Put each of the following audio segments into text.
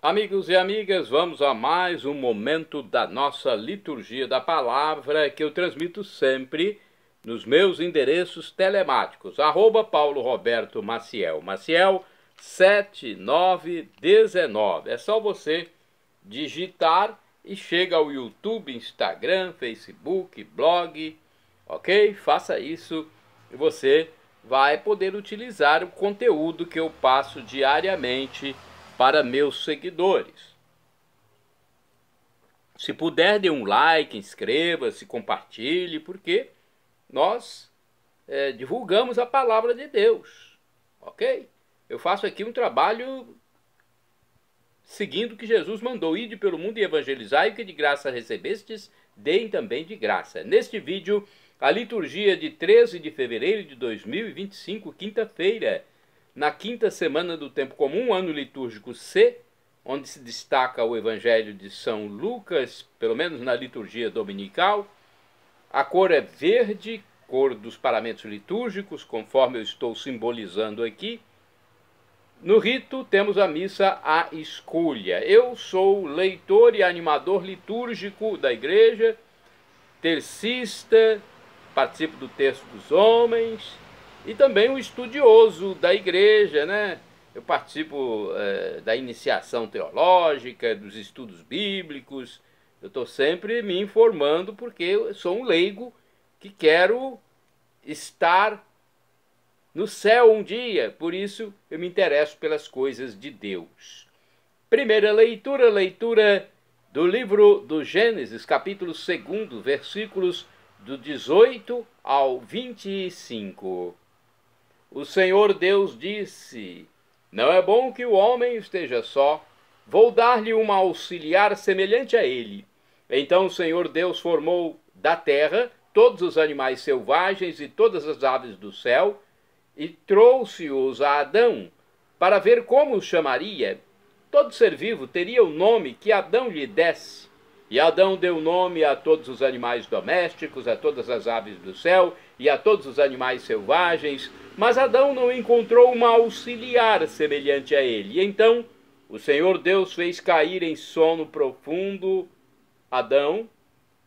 Amigos e amigas, vamos a mais um momento da nossa liturgia da palavra que eu transmito sempre nos meus endereços telemáticos, @Paulo Roberto Maciel, Maciel 7919. É só você digitar e chega ao YouTube, Instagram, Facebook, blog, ok? Faça isso e você vai poder utilizar o conteúdo que eu passo diariamente para meus seguidores. Se puder, dê um like, inscreva-se, compartilhe, porque nós divulgamos a palavra de Deus, ok? Eu faço aqui um trabalho seguindo o que Jesus mandou: ide pelo mundo e evangelizai, o que de graça recebestes, deem também de graça. Neste vídeo, a liturgia de 13 de fevereiro de 2025, quinta-feira, na quinta semana do tempo comum, ano litúrgico C, onde se destaca o Evangelho de São Lucas, pelo menos na liturgia dominical. A cor é verde, cor dos paramentos litúrgicos, conforme eu estou simbolizando aqui. No rito temos a missa à escolha. Eu sou leitor e animador litúrgico da igreja, tercista, participo do texto dos homens, e também um estudioso da igreja, né? Eu participo da iniciação teológica, dos estudos bíblicos. Eu estou sempre me informando porque eu sou um leigo que quero estar no céu um dia. Por isso eu me interesso pelas coisas de Deus. Primeira leitura, leitura do livro do Gênesis, capítulo 2, versículos do 18 ao 25. O Senhor Deus disse: não é bom que o homem esteja só, vou dar-lhe uma auxiliar semelhante a ele. Então o Senhor Deus formou da terra todos os animais selvagens e todas as aves do céu, e trouxe-os a Adão, para ver como os chamaria. Todo ser vivo teria o nome que Adão lhe desse. E Adão deu nome a todos os animais domésticos, a todas as aves do céu e a todos os animais selvagens, mas Adão não encontrou uma auxiliar semelhante a ele. E então o Senhor Deus fez cair em sono profundo Adão,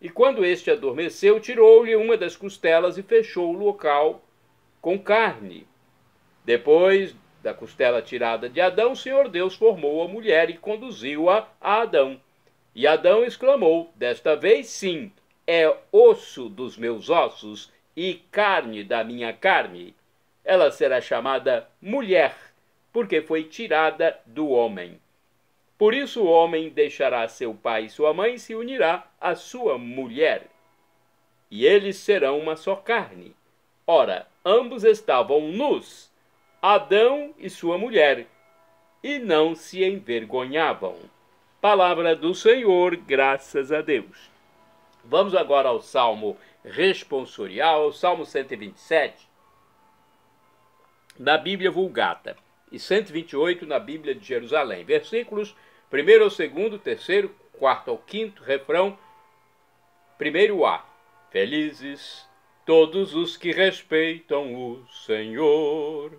e quando este adormeceu, tirou-lhe uma das costelas e fechou o local com carne. Depois da costela tirada de Adão, o Senhor Deus formou a mulher e conduziu-a a Adão. E Adão exclamou: desta vez sim, é osso dos meus ossos e carne da minha carne. Ela será chamada mulher, porque foi tirada do homem. Por isso o homem deixará seu pai e sua mãe e se unirá à sua mulher, e eles serão uma só carne. Ora, ambos estavam nus, Adão e sua mulher, e não se envergonhavam. Palavra do Senhor, graças a Deus. Vamos agora ao Salmo responsorial, ao Salmo 127, na Bíblia Vulgata, e 128 na Bíblia de Jerusalém. Versículos 1 ao 2, 3, 4 ao 5, refrão 1a. Felizes todos os que respeitam o Senhor.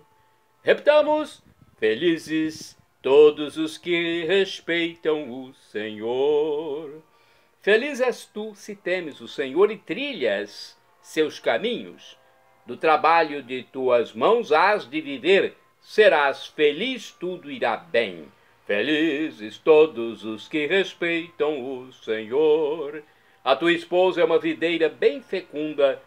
Repitamos: felizes todos os que respeitam o Senhor. Feliz és tu se temes o Senhor e trilhas seus caminhos. Do trabalho de tuas mãos hás de viver, serás feliz, tudo irá bem. Felizes todos os que respeitam o Senhor. A tua esposa é uma videira bem fecunda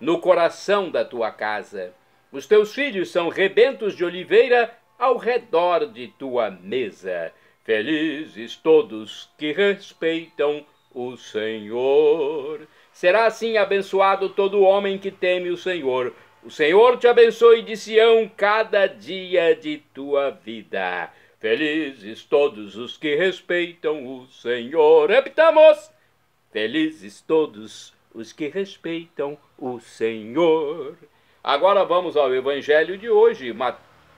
no coração da tua casa. Os teus filhos são rebentos de oliveira ao redor de tua mesa. Felizes todos que respeitam o Senhor. Será assim abençoado todo homem que teme o Senhor. O Senhor te abençoe de Sião cada dia de tua vida. Felizes todos os que respeitam o Senhor. Repitamos: felizes todos os que respeitam o Senhor. Agora vamos ao Evangelho de hoje,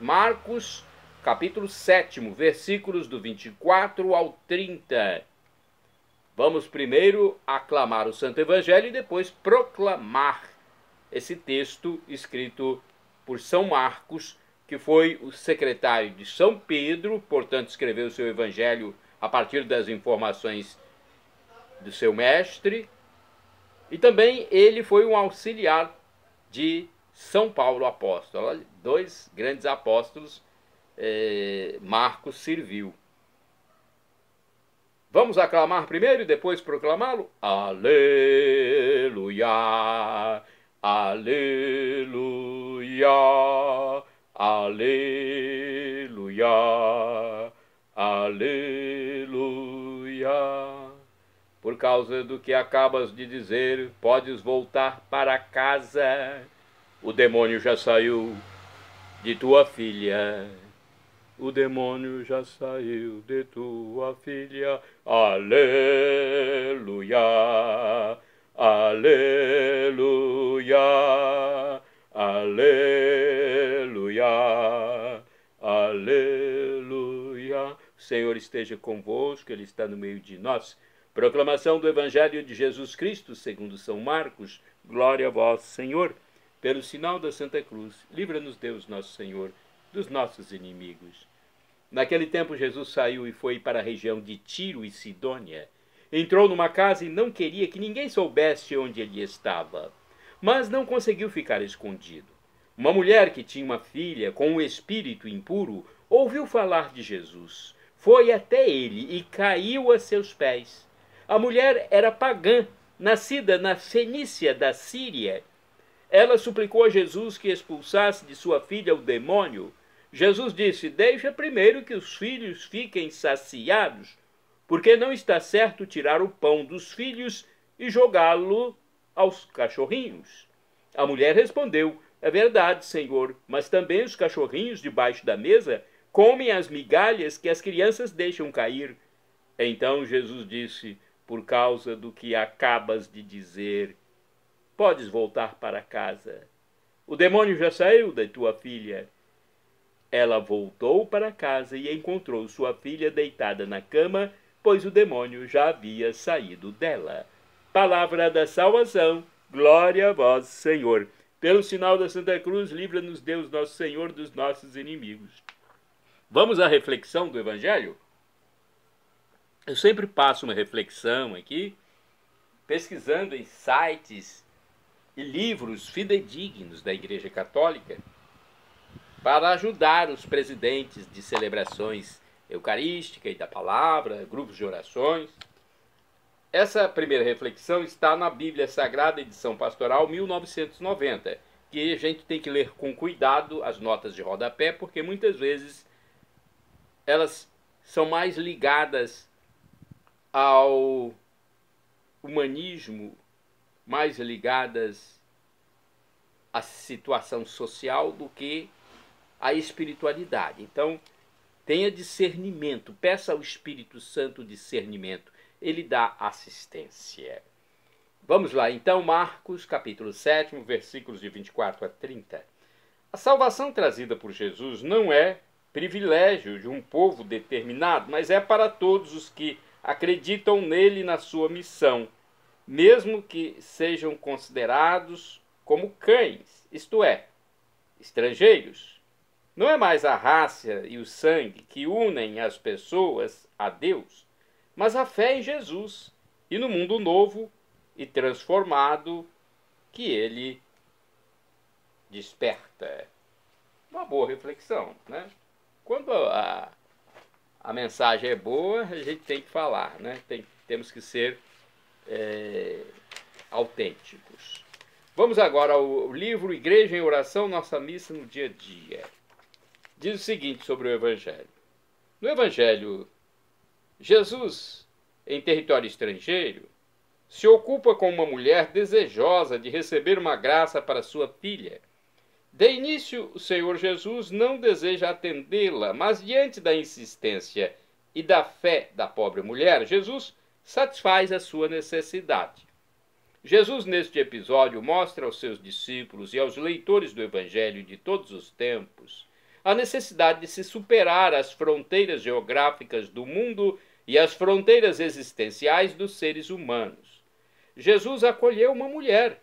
Marcos, capítulo 7, versículos do 24 ao 30. Vamos primeiro aclamar o Santo Evangelho e depois proclamar esse texto escrito por São Marcos que foi o secretário de São Pedro, portanto escreveu o seu evangelho a partir das informações do seu mestre, e também ele foi um auxiliar de São Paulo apóstolo. Dois grandes apóstolos Marcos serviu. Vamos aclamar primeiro e depois proclamá-lo? Aleluia, aleluia, aleluia, aleluia. Por causa do que acabas de dizer, podes voltar para casa. O demônio já saiu de tua filha. O demônio já saiu de tua filha. Aleluia, aleluia, aleluia, aleluia. O Senhor esteja convosco, Ele está no meio de nós. Proclamação do Evangelho de Jesus Cristo, segundo São Marcos. Glória a vós, Senhor. Pelo sinal da Santa Cruz, livra-nos Deus, nosso Senhor, dos nossos inimigos. Naquele tempo Jesus saiu e foi para a região de Tiro e Sidônia. Entrou numa casa e não queria que ninguém soubesse onde ele estava, mas não conseguiu ficar escondido. Uma mulher que tinha uma filha com um espírito impuro ouviu falar de Jesus. Foi até ele e caiu a seus pés. A mulher era pagã, nascida na Fenícia da Síria. Ela suplicou a Jesus que expulsasse de sua filha o demônio. Jesus disse: deixa primeiro que os filhos fiquem saciados, porque não está certo tirar o pão dos filhos e jogá-lo aos cachorrinhos. A mulher respondeu: é verdade, Senhor, mas também os cachorrinhos debaixo da mesa comem as migalhas que as crianças deixam cair. Então Jesus disse: por causa do que acabas de dizer, podes voltar para casa. O demônio já saiu da tua filha. Ela voltou para casa e encontrou sua filha deitada na cama, pois o demônio já havia saído dela. Palavra da salvação, glória a vós, Senhor. Pelo sinal da Santa Cruz, livra-nos Deus, nosso Senhor, dos nossos inimigos. Vamos à reflexão do Evangelho? Eu sempre passo uma reflexão aqui, pesquisando em sites e livros fidedignos da Igreja Católica, para ajudar os presidentes de celebrações eucarísticas e da palavra, grupos de orações. Essa primeira reflexão está na Bíblia Sagrada, edição pastoral 1990, que a gente tem que ler com cuidado as notas de rodapé, porque muitas vezes elas são mais ligadas ao humanismo, mais ligadas à situação social do que à espiritualidade. Então, tenha discernimento, peça ao Espírito Santo discernimento, ele dá assistência. Vamos lá, então, Marcos, capítulo 7, versículos de 24 a 30. A salvação trazida por Jesus não é privilégio de um povo determinado, mas é para todos os que acreditam nele e na sua missão, mesmo que sejam considerados como cães, isto é, estrangeiros. Não é mais a raça e o sangue que unem as pessoas a Deus, mas a fé em Jesus e no mundo novo e transformado que ele desperta. Uma boa reflexão, né? Quando a mensagem é boa, a gente tem que falar, né? Temos que ser autênticos. Vamos agora ao livro Igreja em Oração, Nossa Missa no Dia a Dia. Diz o seguinte sobre o Evangelho. No Evangelho, Jesus, em território estrangeiro, se ocupa com uma mulher desejosa de receber uma graça para sua filha. De início, o Senhor Jesus não deseja atendê-la, mas diante da insistência e da fé da pobre mulher, Jesus satisfaz a sua necessidade. Jesus, neste episódio, mostra aos seus discípulos e aos leitores do Evangelho de todos os tempos a necessidade de se superar as fronteiras geográficas do mundo e as fronteiras existenciais dos seres humanos. Jesus acolheu uma mulher,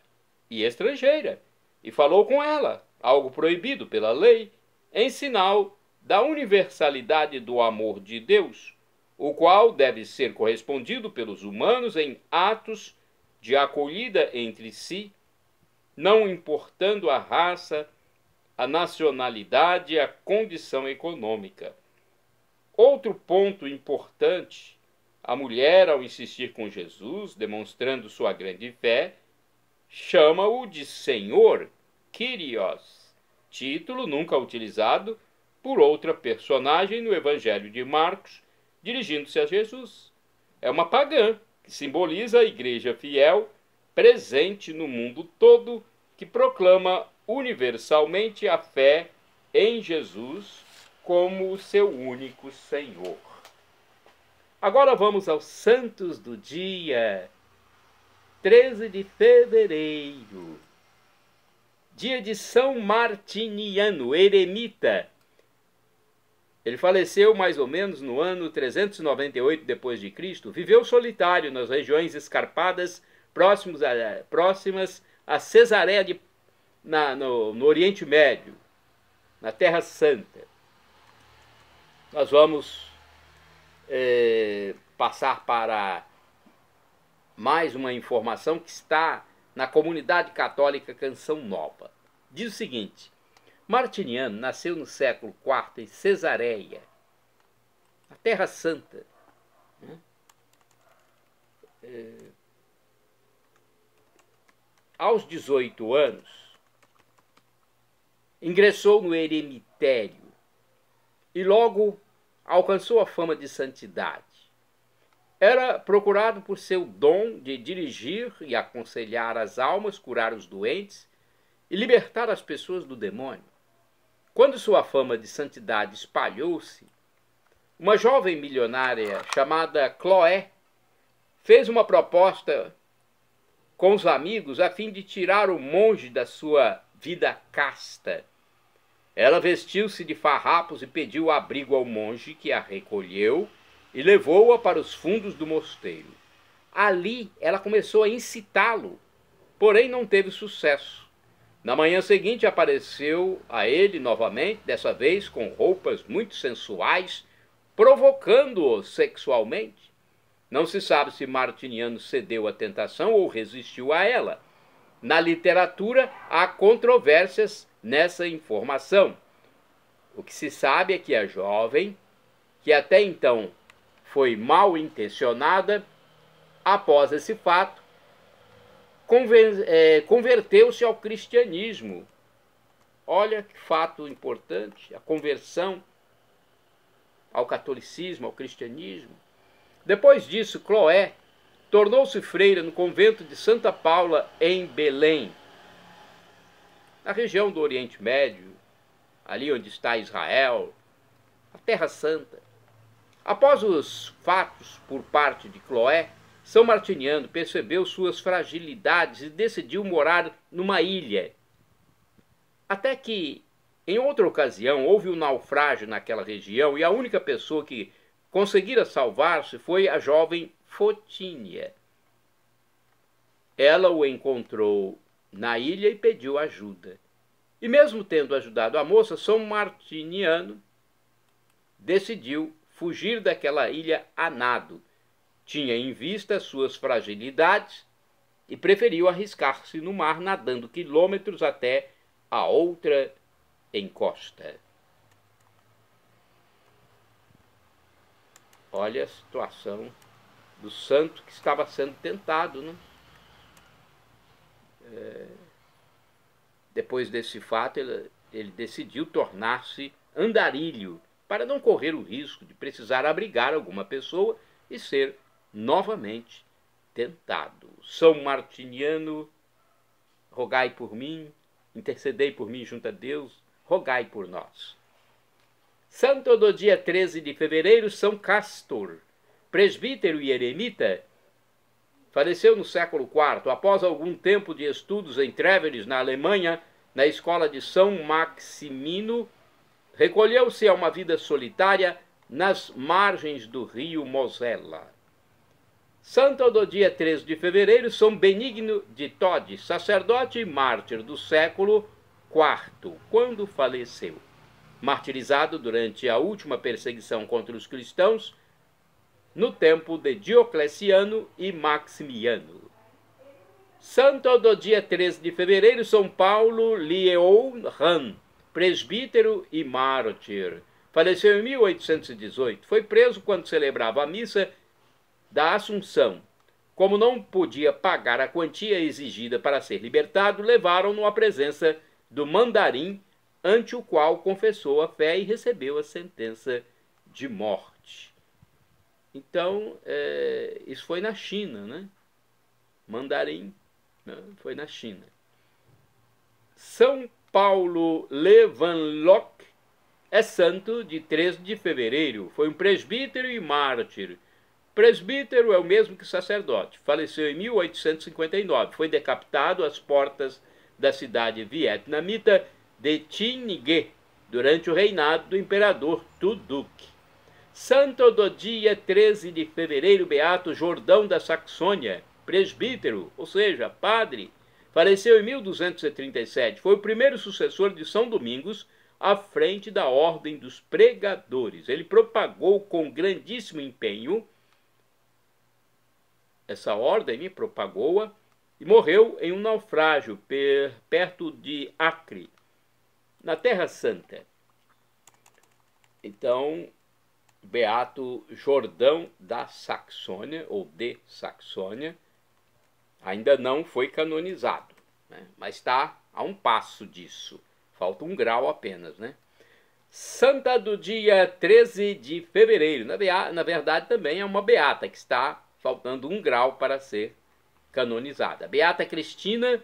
e estrangeira, e falou com ela, algo proibido pela lei, em sinal da universalidade do amor de Deus, o qual deve ser correspondido pelos humanos em atos de acolhida entre si, não importando a raça, a nacionalidade e a condição econômica. Outro ponto importante, a mulher, ao insistir com Jesus, demonstrando sua grande fé, chama-o de Senhor, Kyrios, título nunca utilizado por outra personagem no Evangelho de Marcos, dirigindo-se a Jesus. É uma pagã, que simboliza a igreja fiel, presente no mundo todo, que proclama universalmente a fé em Jesus como o seu único Senhor. Agora vamos aos santos do dia 13 de fevereiro, dia de São Martiniano, eremita. Ele faleceu mais ou menos no ano 398 d.C., viveu solitário nas regiões escarpadas próximas a Cesareia no Oriente Médio, na Terra Santa. Nós vamos passar para mais uma informação que está na comunidade católica Canção Nova. Diz o seguinte: Martiniano nasceu no século IV em Cesareia, na Terra Santa. Aos 18 anos, ingressou no eremitério e logo alcançou a fama de santidade. Era procurado por seu dom de dirigir e aconselhar as almas, curar os doentes e libertar as pessoas do demônio. Quando sua fama de santidade espalhou-se, uma jovem milionária chamada Chloé fez uma proposta com os amigos a fim de tirar o monge da sua vida casta. Ela vestiu-se de farrapos e pediu abrigo ao monge, que a recolheu e levou-a para os fundos do mosteiro. Ali ela começou a incitá-lo, porém não teve sucesso. Na manhã seguinte apareceu a ele novamente, dessa vez com roupas muito sensuais, provocando-o sexualmente. Não se sabe se Martiniano cedeu à tentação ou resistiu a ela. Na literatura há controvérsias nessa informação. O que se sabe é que a jovem, que até então foi mal intencionada, após esse fato, converteu-se ao cristianismo. Olha que fato importante, a conversão ao catolicismo, ao cristianismo. Depois disso, Chloé tornou-se freira no convento de Santa Paula, em Belém, na região do Oriente Médio, ali onde está Israel, a Terra Santa. Após os fatos por parte de Chloé, São Martiniano percebeu suas fragilidades e decidiu morar numa ilha. Até que, em outra ocasião, houve um naufrágio naquela região e a única pessoa que conseguira salvar-se foi a jovem Fotínia. Ela o encontrou na ilha e pediu ajuda. E mesmo tendo ajudado a moça, São Martiniano decidiu fugir daquela ilha a nado. Tinha em vista suas fragilidades e preferiu arriscar-se no mar, nadando quilômetros até a outra encosta. Olha a situação do santo que estava sendo tentado, né? Depois desse fato, ele decidiu tornar-se andarilho, para não correr o risco de precisar abrigar alguma pessoa e ser novamente tentado. São Martiniano, rogai por mim, intercedei por mim junto a Deus, rogai por nós. Santo do dia 13 de fevereiro, São Castor, presbítero e eremita, faleceu no século IV, após algum tempo de estudos em Treveris, na Alemanha, na escola de São Maximino, recolheu-se a uma vida solitária nas margens do rio Mosela. Santo do dia 13 de fevereiro, São Benigno de Todi, sacerdote e mártir do século IV, quando faleceu. martirizado durante a última perseguição contra os cristãos no tempo de Diocleciano e Maximiano. Santo do dia 13 de fevereiro, São Paulo Lieuhan, presbítero e mártir. Faleceu em 1818. Foi preso quando celebrava a missa da Assunção. Como não podia pagar a quantia exigida para ser libertado, levaram-no à presença do mandarim, ante o qual confessou a fé e recebeu a sentença de morte. Então, isso foi na China, né? Mandarim, né? Foi na China. São Paulo Levanlock é santo de 13 de fevereiro. Foi um presbítero e mártir. Presbítero é o mesmo que sacerdote. Faleceu em 1859. Foi decapitado às portas da cidade vietnamita de Thi Nghê durante o reinado do imperador Tu Duc. Santo do dia 13 de fevereiro, beato Jordão da Saxônia, presbítero, ou seja, padre. Faleceu em 1237. Foi o primeiro sucessor de São Domingos à frente da Ordem dos Pregadores. Ele propagou com grandíssimo empenho essa ordem, propagou-a, e morreu em um naufrágio perto de Acre, na Terra Santa. Então, beato Jordão da Saxônia, ou de Saxônia, ainda não foi canonizado, né? Mas está a um passo disso. Falta um grau apenas, né? Santa do dia 13 de fevereiro. Na verdade, também é uma beata que está faltando um grau para ser canonizada. Beata Cristina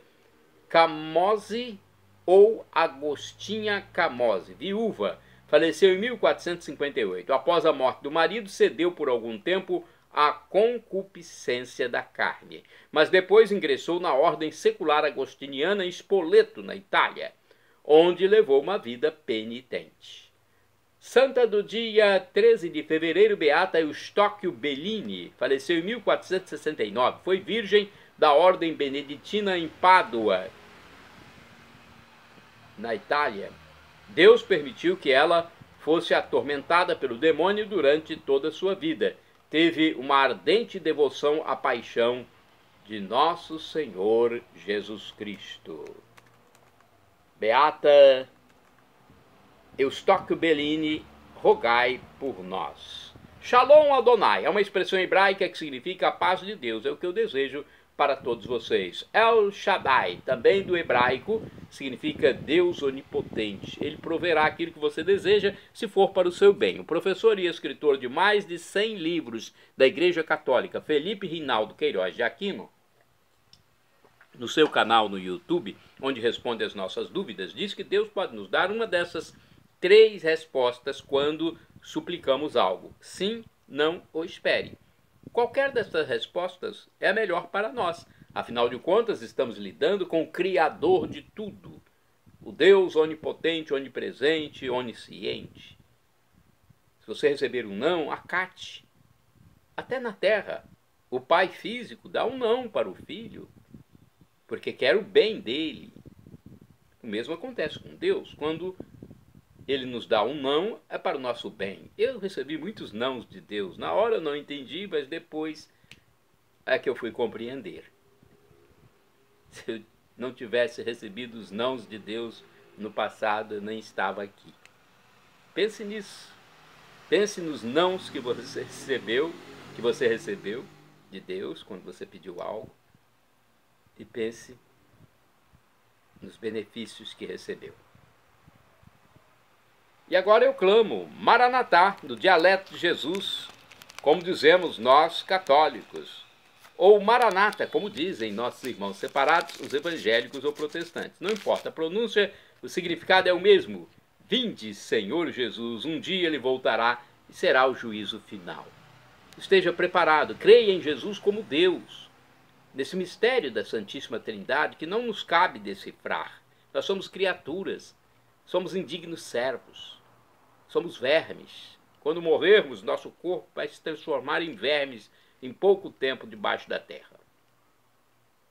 Camose ou Agostinha Camose, viúva, faleceu em 1458. Após a morte do marido, cedeu por algum tempo à concupiscência da carne, mas depois ingressou na ordem secular agostiniana em Spoleto, na Itália, onde levou uma vida penitente. Santa do dia 13 de fevereiro, beata Eustóquio Bellini, faleceu em 1469. Foi virgem da ordem beneditina em Pádua, na Itália. Deus permitiu que ela fosse atormentada pelo demônio durante toda a sua vida. Teve uma ardente devoção à paixão de nosso Senhor Jesus Cristo. Beata Eustóquio Bellini, rogai por nós. Shalom Adonai é uma expressão hebraica que significa a paz de Deus. É o que eu desejo para todos vocês. El Shaddai, também do hebraico, significa Deus onipotente. Ele proverá aquilo que você deseja, se for para o seu bem. O professor e escritor de mais de 100 livros da Igreja Católica, Felipe Rinaldo Queiroz de Aquino, no seu canal no YouTube, onde responde as nossas dúvidas, diz que Deus pode nos dar uma dessas 3 respostas quando suplicamos algo. Sim, não ou espere. Qualquer dessas respostas é a melhor para nós. Afinal de contas, estamos lidando com o Criador de tudo, o Deus onipotente, onipresente, onisciente. Se você receber um não, acate. Até na terra, o pai físico dá um não para o filho, porque quer o bem dele. O mesmo acontece com Deus. Quando ele nos dá um não, é para o nosso bem. Eu recebi muitos nãos de Deus. Na hora eu não entendi, mas depois é que eu fui compreender. Se eu não tivesse recebido os nãos de Deus no passado, eu nem estava aqui. Pense nisso. Pense nos nãos que você recebeu de Deus quando você pediu algo. E pense nos benefícios que recebeu. E agora eu clamo, Maranatá, no dialeto de Jesus, como dizemos nós católicos. Ou Maranata, como dizem nossos irmãos separados, os evangélicos ou protestantes. Não importa a pronúncia, o significado é o mesmo. Vinde, Senhor Jesus, um dia ele voltará e será o juízo final. Esteja preparado, creia em Jesus como Deus, nesse mistério da Santíssima Trindade que não nos cabe decifrar. Nós somos criaturas, somos indignos servos. Somos vermes. Quando morrermos, nosso corpo vai se transformar em vermes em pouco tempo debaixo da terra.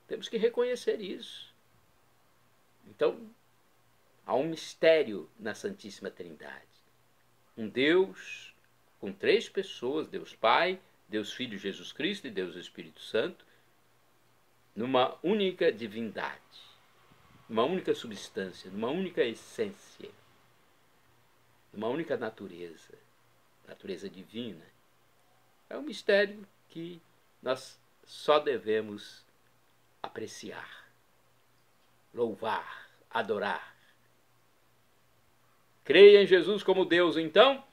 Temos que reconhecer isso. Então, Há um mistério na Santíssima Trindade. Um Deus com 3 pessoas, Deus Pai, Deus Filho Jesus Cristo e Deus Espírito Santo, numa única divindade, numa única substância, numa única essência, numa única natureza, natureza divina. É um mistério que nós só devemos apreciar, louvar, adorar. Creia em Jesus como Deus, então,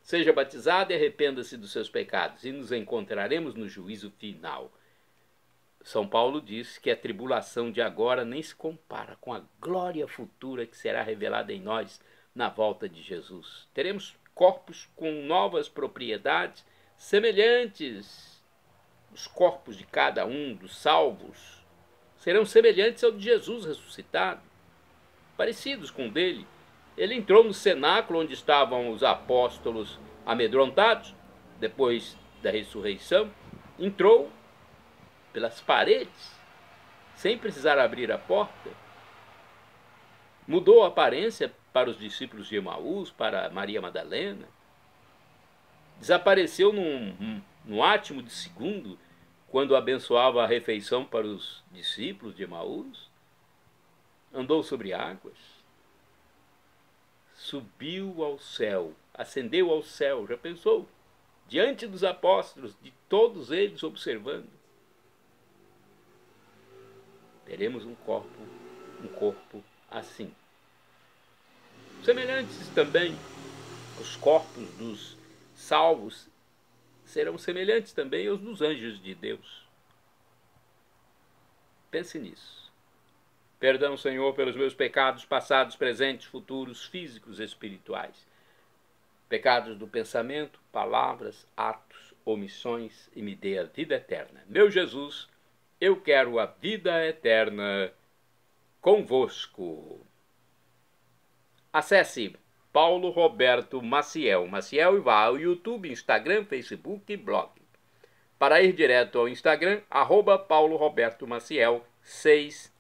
seja batizado e arrependa-se dos seus pecados, e nos encontraremos no juízo final. São Paulo diz que a tribulação de agora nem se compara com a glória futura que será revelada em nós na volta de Jesus. Teremos corpos com novas propriedades, semelhantes. Os corpos de cada um dos salvos serão semelhantes ao de Jesus ressuscitado, parecidos com o dele. Ele entrou no cenáculo onde estavam os apóstolos amedrontados, depois da ressurreição, entrou pelas paredes, sem precisar abrir a porta. Mudou a aparência para os discípulos de Emaús, para Maria Madalena. Desapareceu num átimo de segundo, quando abençoava a refeição para os discípulos de Emaús. Andou sobre águas. Subiu ao céu, ascendeu ao céu, já pensou? Diante dos apóstolos, de todos eles observando. Teremos um corpo assim. Semelhantes também, os corpos dos salvos serão semelhantes também aos dos anjos de Deus. Pense nisso. Perdão, Senhor, pelos meus pecados passados, presentes, futuros, físicos e espirituais. Pecados do pensamento, palavras, atos, omissões, e me dê a vida eterna. Meu Jesus, eu quero a vida eterna convosco. Acesse Paulo Roberto Maciel. Maciel e vá ao YouTube, Instagram, Facebook e blog. Para ir direto ao Instagram, @Paulo Roberto Maciel 6 /.